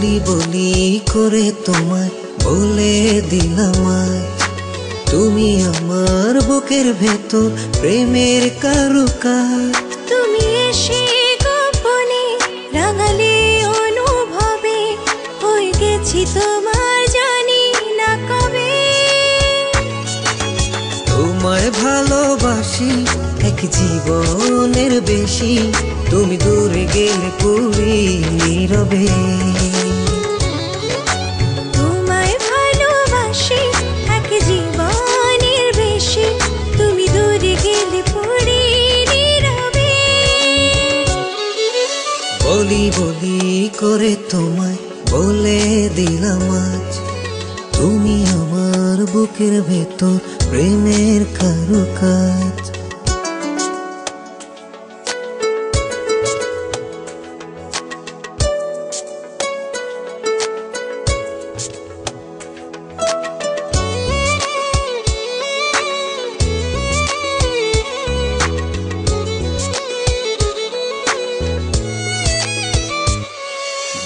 বলি বলি করে তোমায় বলে দিলাম আজ, তুমি আমার বুকের ভেতর প্রেমের কারুকাজ। তুমি এসে গোপনে রাঙালে অনুভবে, হয়ে গেছি তোমার জানি না কবে। তোমায় ভালোবাসি এক জীবনের বেশি, তুমি দূরে গেলে পুরি নীরবে। তোমায় ভালোবাসি এক জীবনের বেশি, তুমি দূরে গেলে পুরি নীরবে। বলি বলি করে তোমায় বলে দিলাম আজ, তুমি আমার বুকের ভেতর প্রেমের কারুকাজ।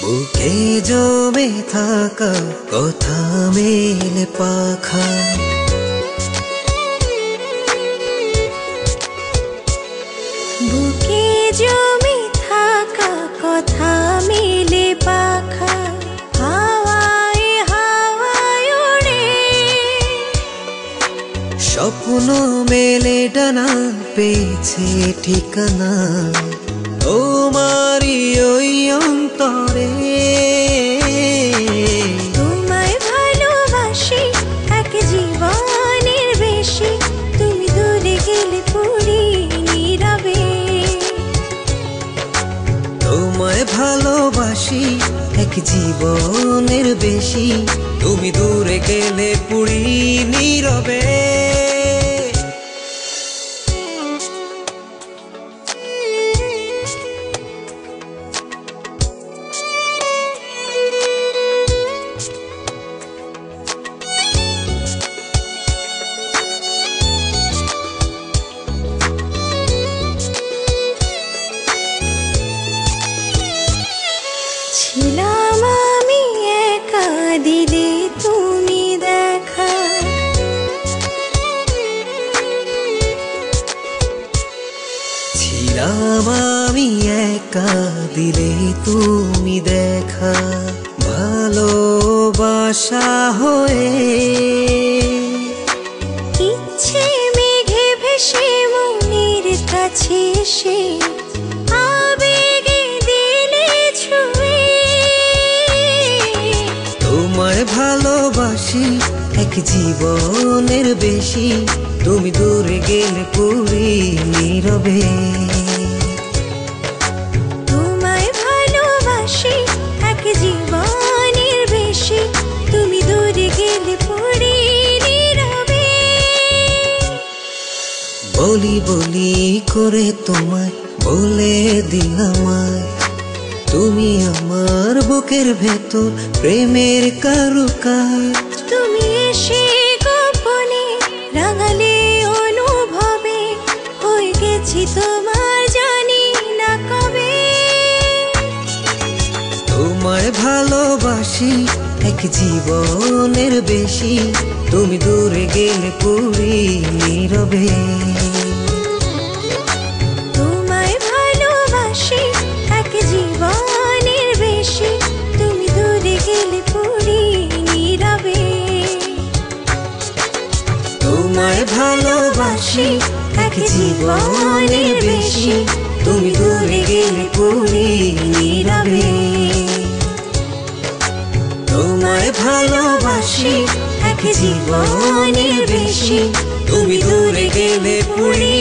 বুকে জমে থাকা কথা মেলে পাখা, বুকে জমে থাকা কথা মেলে পাখা, হাওয়ায় হাওয়ায় ওড়ে। স্বপ্ন মেলে ডানা পেয়েছে ঠিকানা তোমারই ওই অন্তরে। তোমায় ভালোবাসি এক জীবনের বেশি, তুমি দূরে গেলে পুরি নীরবে। তোমায় ভালোবাসি এক জীবনের বেশি, তুমি দূরে গেলে পুরি নীরবে। ছিলাম আমি একা, দিলে তুমি দেখা। ছিলাম আমি একা, দিলে তুমি দেখা। ভালোবাসা হয়ে ইচ্ছে মেঘে ভেসে মনের কাছে এসে, আবেগে দিলে ছুঁয়ে। তোমায় ভালোবাসি এক জীবনের বেশি, তুমি দূরে গেলে পুরি নীরবে। তোমায় ভালোবাসি এক জীবনের বেশি, তুমি দূরে গেলে পুরি নীরবে। বলি বলি করে তোমায় বলে দিলাম আজ, তুমি আমার বুকের ভেতর প্রেমের কারুকাজ। তুমি এসে গোপনে রাঙালে অনুভবে, হয়ে গেছি তোমার জানি না কবে। তোমায় ভালোবাসি এক জীবনের বেশি, তুমি দূরে গেলে পুরি নীরবে। তোমায় ভালোবাসি এক জীবনের বেশি, তুমি দূরে গেলে পুরি নীরবে। তোমায় ভালোবাসি এক জীবনের বেশি, তুমি দূরে গেলে পুরি নীরবে। তোমায় ভালোবাসি এক জীবনের বেশি, তুমি দূরে গেলে পুরি